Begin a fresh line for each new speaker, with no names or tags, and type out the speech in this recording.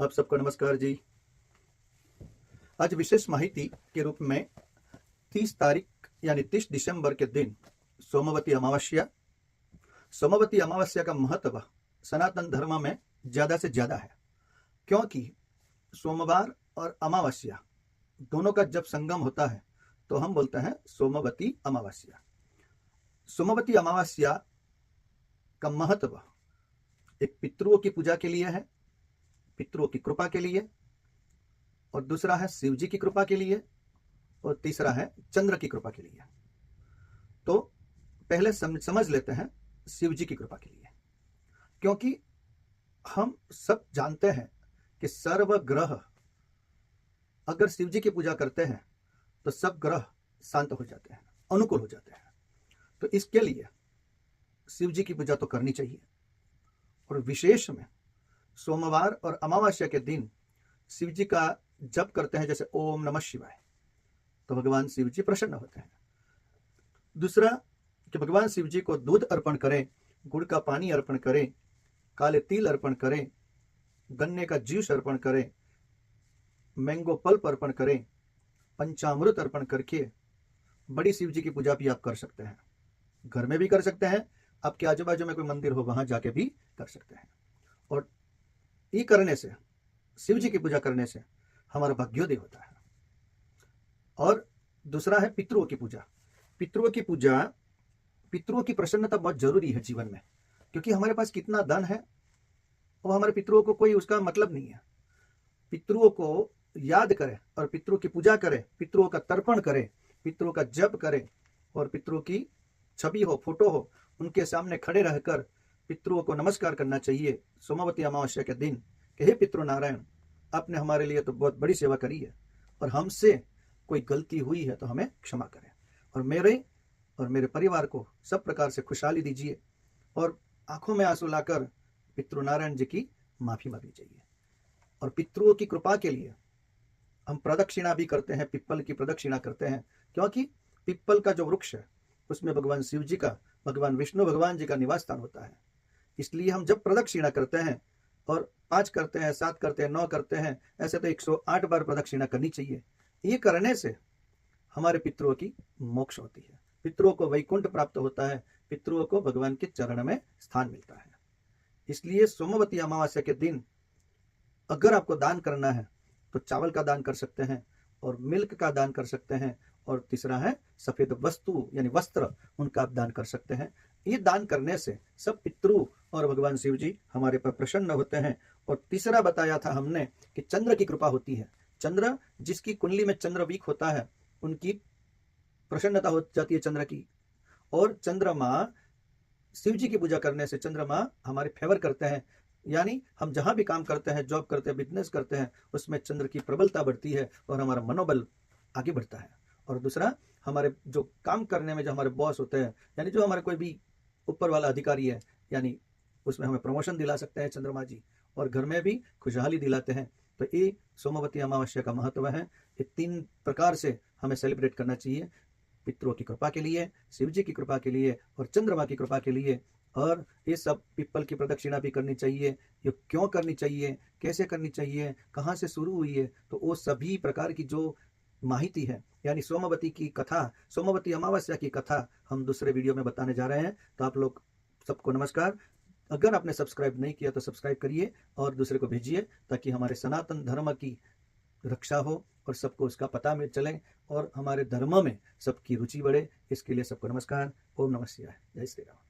आप सबको नमस्कार जी। आज विशेष माहिती के रूप में 30 तारीख यानी 30 दिसंबर के दिन सोमवती अमावस्या। सोमवती अमावस्या का महत्व सनातन धर्म में ज़्यादा से ज़्यादा है, क्योंकि सोमवार और अमावस्या दोनों का जब संगम होता है तो हम बोलते हैं सोमवती अमावस्या। सोमवती अमावस्या का महत्व एक पितरों की पूजा के लिए है, पितरों की कृपा के लिए, और दूसरा है शिव जी की कृपा के लिए, और तीसरा है चंद्र की कृपा के लिए। तो पहले समझ लेते हैं शिव जी की कृपा के लिए, क्योंकि हम सब जानते हैं कि सर्व ग्रह अगर शिव जी की पूजा करते हैं तो सब ग्रह शांत हो जाते हैं, अनुकूल हो जाते हैं। तो इसके लिए शिव जी की पूजा तो करनी चाहिए, और विशेष में सोमवार और अमावस्या के दिन शिव जी का जप करते हैं, जैसे ओम नमः शिवाय, तो भगवान शिव जी प्रसन्न होते हैं। दूसरा कि भगवान शिव जी को दूध अर्पण करें, गुड़ का पानी अर्पण करें, काले तिल अर्पण करें, गन्ने का जूस अर्पण करें, मैंगो पल्प अर्पण करें, पंचामृत अर्पण करके बड़ी शिव जी की पूजा भी आप कर सकते हैं। घर में भी कर सकते हैं, आपके आजू बाजू में कोई मंदिर हो वहां जाके भी कर सकते हैं। और ये करने से, शिव जी की पूजा करने से हमारा भाग्योदय होता है। और दूसरा है पितरों की पूजा। पितरों की पूजा, पितरों की प्रसन्नता बहुत जरूरी है जीवन में, क्योंकि हमारे पास कितना धन है वो हमारे पितरों को कोई उसका मतलब नहीं है। पितरों को याद करें और पितरों की पूजा करें, पितरों का तर्पण करें, पितरों का जप करें, और पितरों की छवि हो, फोटो हो, उनके सामने खड़े रहकर पितरों को नमस्कार करना चाहिए सोमवती अमावस्या के दिन कि हे पितृ नारायण, आपने हमारे लिए तो बहुत बड़ी सेवा करी है, और हमसे कोई गलती हुई है तो हमें क्षमा करें, और मेरे परिवार को सब प्रकार से खुशहाली दीजिए, और आंखों में आंसू लाकर पितृ नारायण जी की माफी मांगनी चाहिए। और पितरों की कृपा के लिए हम प्रदक्षिणा भी करते हैं, पिप्पल की प्रदक्षिणा करते हैं, क्योंकि पिप्पल का जो वृक्ष है उसमें भगवान शिव जी का, भगवान विष्णु भगवान जी का निवास स्थान होता है। इसलिए हम जब प्रदक्षिणा करते हैं, और 5 करते हैं, 7 करते हैं, 9 करते हैं, ऐसे तो 108 बार प्रदक्षिणा करनी चाहिए। ये करने से हमारे पितरों की मोक्ष होती है, पितरों को वैकुंठ प्राप्त होता है, पितरों को भगवान के चरण में स्थान मिलता है। इसलिए सोमवती अमावस्या के दिन अगर आपको दान करना है तो चावल का दान कर सकते हैं, और मिल्क का दान कर सकते हैं, और तीसरा है सफेद वस्तु यानी वस्त्र, उनका आप दान कर सकते हैं। ये दान करने से सब पितृ और भगवान शिव जी हमारे पर प्रसन्न होते हैं। और तीसरा बताया था हमने कि चंद्र की कृपा होती है। चंद्र, जिसकी कुंडली में चंद्र वीक होता है, उनकी प्रसन्नता हो जाती है चंद्र की। और चंद्रमा, शिव जी की पूजा करने से चंद्रमा हमारे फेवर करते हैं, यानी हम जहां भी काम करते हैं, जॉब करते हैं, बिजनेस करते हैं, उसमें चंद्र की प्रबलता बढ़ती है और हमारा मनोबल आगे बढ़ता है। और दूसरा, हमारे जो काम करने में जो हमारे बॉस होते हैं, यानी जो हमारे कोई भी ऊपर वाला अधिकारी है, यानी उसमें हमें प्रमोशन दिला सकते हैं चंद्रमा जी, और घर में भी खुशहाली दिलाते हैं। तो ये सोमवती अमावस्या का महत्व है। ये 3 प्रकार से हमें सेलिब्रेट करना चाहिए, पितरों की कृपा के लिए, शिव जी की कृपा के लिए, और चंद्रमा की कृपा के लिए। और ये सब पिप्पल की प्रदक्षिणा भी करनी चाहिए। ये क्यों करनी चाहिए, कैसे करनी चाहिए, कहाँ से शुरू हुई है, तो वो सभी प्रकार की जो माहिती है, यानी सोमवती की कथा, सोमवती अमावस्या की कथा हम दूसरे वीडियो में बताने जा रहे हैं। तो आप लोग सबको नमस्कार। अगर आपने सब्सक्राइब नहीं किया तो सब्सक्राइब करिए और दूसरे को भेजिए, ताकि हमारे सनातन धर्म की रक्षा हो और सबको उसका पता मिल चले, और हमारे धर्म में सबकी रुचि बढ़े। इसके लिए सबको नमस्कार। ओम नमः शिवाय। जय श्री राम।